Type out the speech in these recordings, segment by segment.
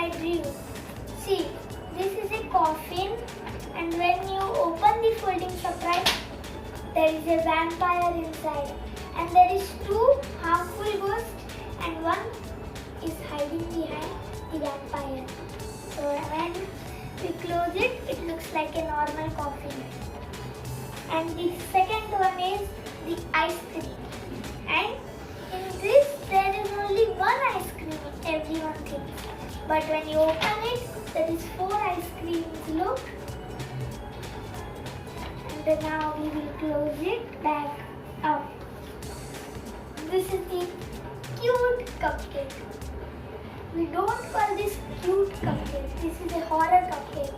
I drew. See, this is a coffin, and when you open the folding surprise, there is a vampire inside, and there is 2 harmful ghosts, and one is hiding behind the vampire. So when we close it, it looks like a normal coffin. And the second one is the ice cream. And in this, there is only 1 ice cream, everyone thinks. But when you open it, there is 4 ice creams, look. And then now we will close it back up. This is the cute cupcake. We don't call this cute cupcake. This is a horror cupcake.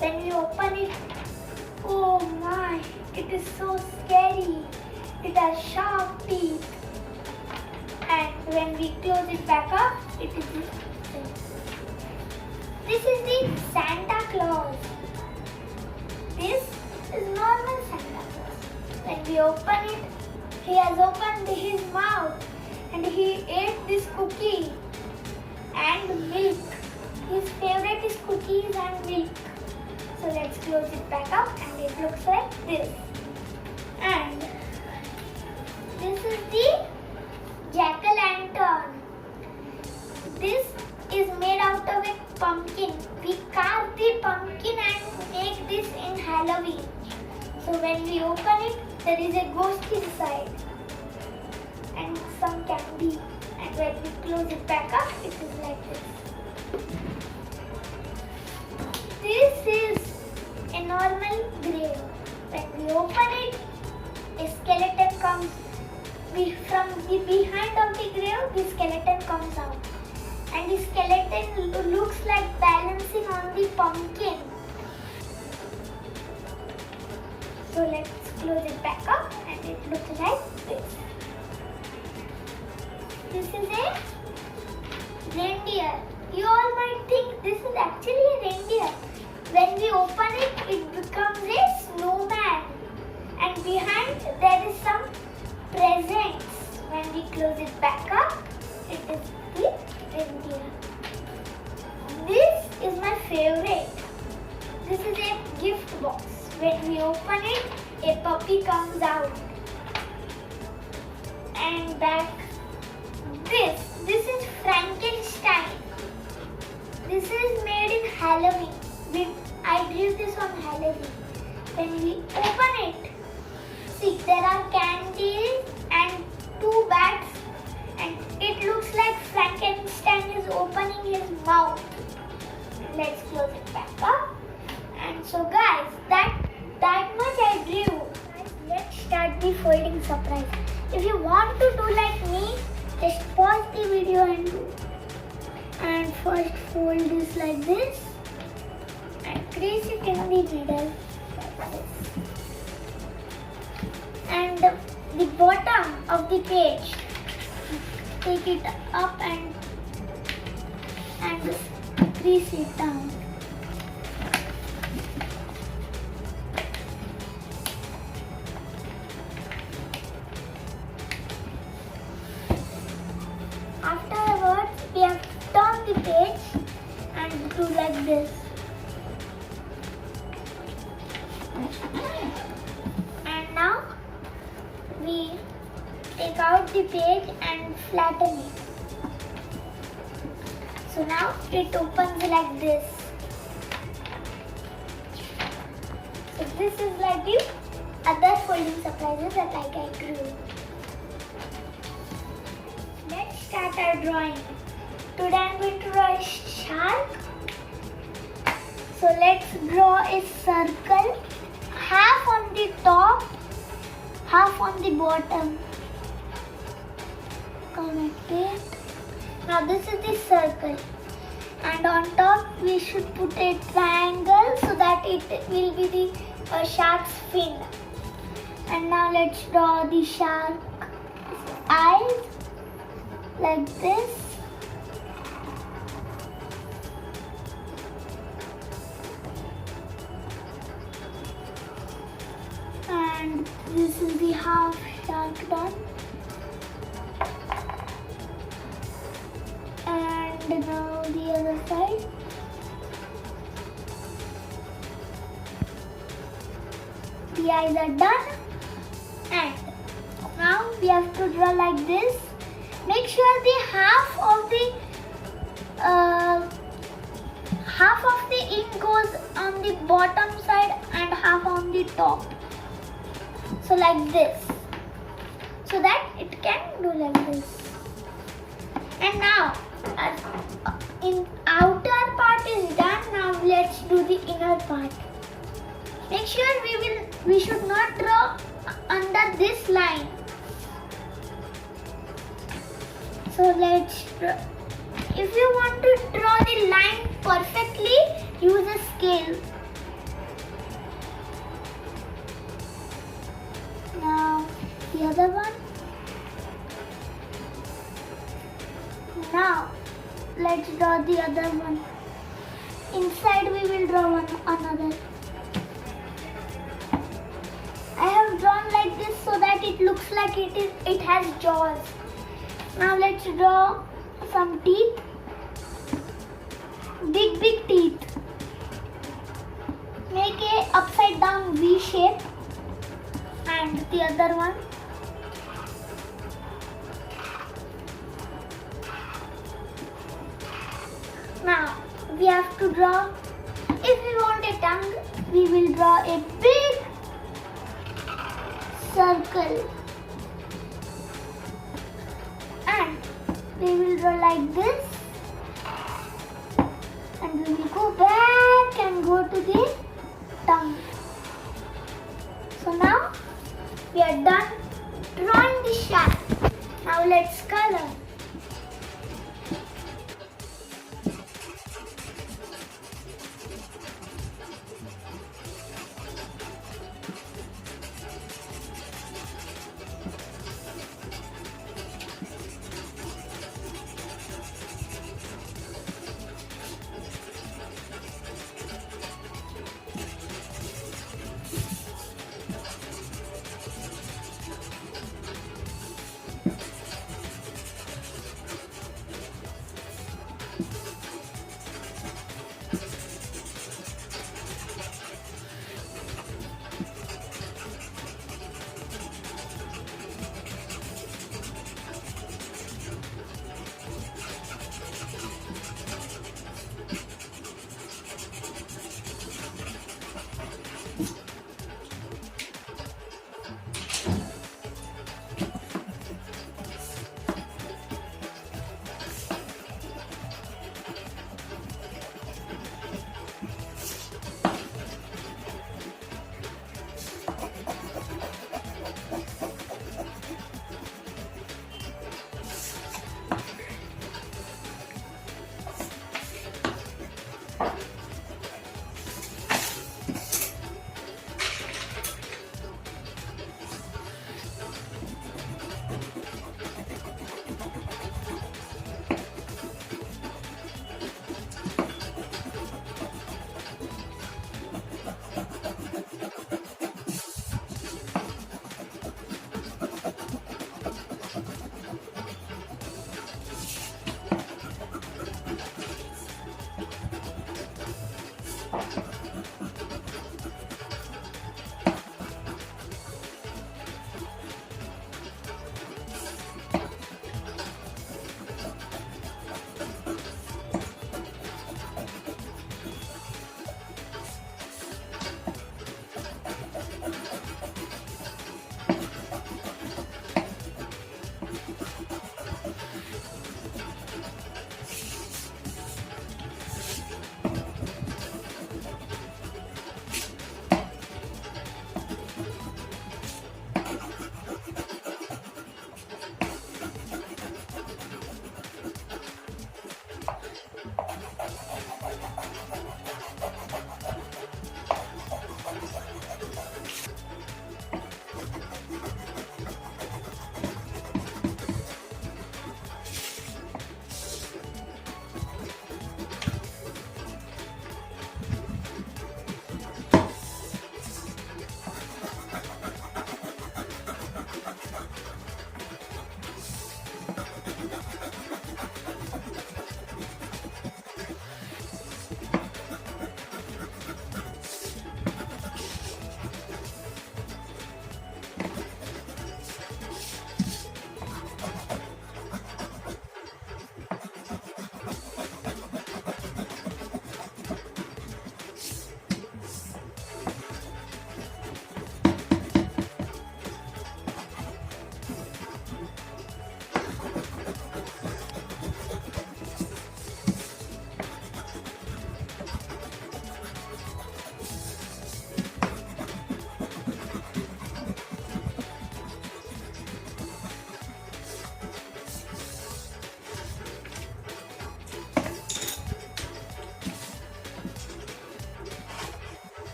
When we open it, oh my, it is so scary. It has sharp teeth. And when we close it back up, it is this. This is the Santa Claus. This is normal Santa Claus. When we open it, he has opened his mouth and he ate this cookie and milk. His favorite is cookies and milk. So let's close it back up and it looks like this. And this is the jack-o'-lantern. This is made out of a pumpkin. We carve the pumpkin and make this in Halloween. So when we open it, there is a ghost inside and some candy. And when we close it back up, it is like this. This is a normal grave. When we open it, a skeleton comes from the behind of the grave. The skeleton comes out, and the skeleton looks like balancing on the pumpkin. So let's close it back up, and it looks like this. This is a reindeer. You all might think this is actually a reindeer. When we open it, it becomes a snowman. And behind there is some presents. When we close it back up, it is the reindeer. This is my favorite. This is a gift box. When we open it, a puppy comes out. And back. This is Frankenstein. This is made in Halloween. I drew this on Halloween. When we open it, see, there are candies and 2 bats, and it looks like Frankenstein is opening his mouth. Let's close it back up. And so guys, that much I drew. Guys, let's start the folding surprise. If you want to do like me, just pause the video and do. And first fold this like this and crease it in the middle like this. And the bottom of the page, take it up and crease it down. Afterwards, we have to turn the page and do like this. And now we take out the page and flatten it. So now it opens like this. So this is like the other folding surprises that like I drew. Let's start our drawing. Today I'm going to draw a shark. So let's draw a circle, half on the top, half on the bottom. Connect it. Now this is the circle. And on top we should put a triangle so that it will be the shark's fin. And now let's draw the shark's eyes like this. And this is the half shark done. And now the other side. the eyes are done. And now we have to draw like this. Make sure the half of the ink goes on the bottom side and half on the top. So like this. So that it can do like this. And now, as in outer part is done. Now let's do the inner part. Make sure we should not draw under this line. So let's draw. If you want to draw the line perfectly, use a scale. Now the other one. Now let's draw the other one. Inside we will draw another. I have drawn like this so that it looks like it has jaws. Now let's draw some teeth. Big teeth. Make a upside down V shape. And the other one. Now we have to draw. If we want a tongue, we will draw a big circle. And we will draw like this. And we will go back and go to the tongue. So now we are done drawing the shaft. Now let's color.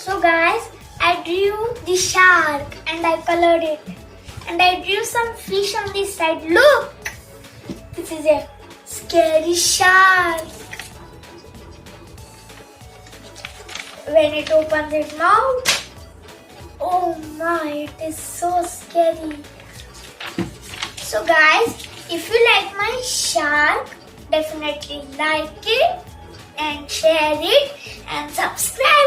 So guys, I drew the shark and I colored it. And I drew some fish on this side. Look! This is a scary shark. When it opens its mouth, oh my, it is so scary. So guys, if you like my shark, definitely like it and share it and subscribe.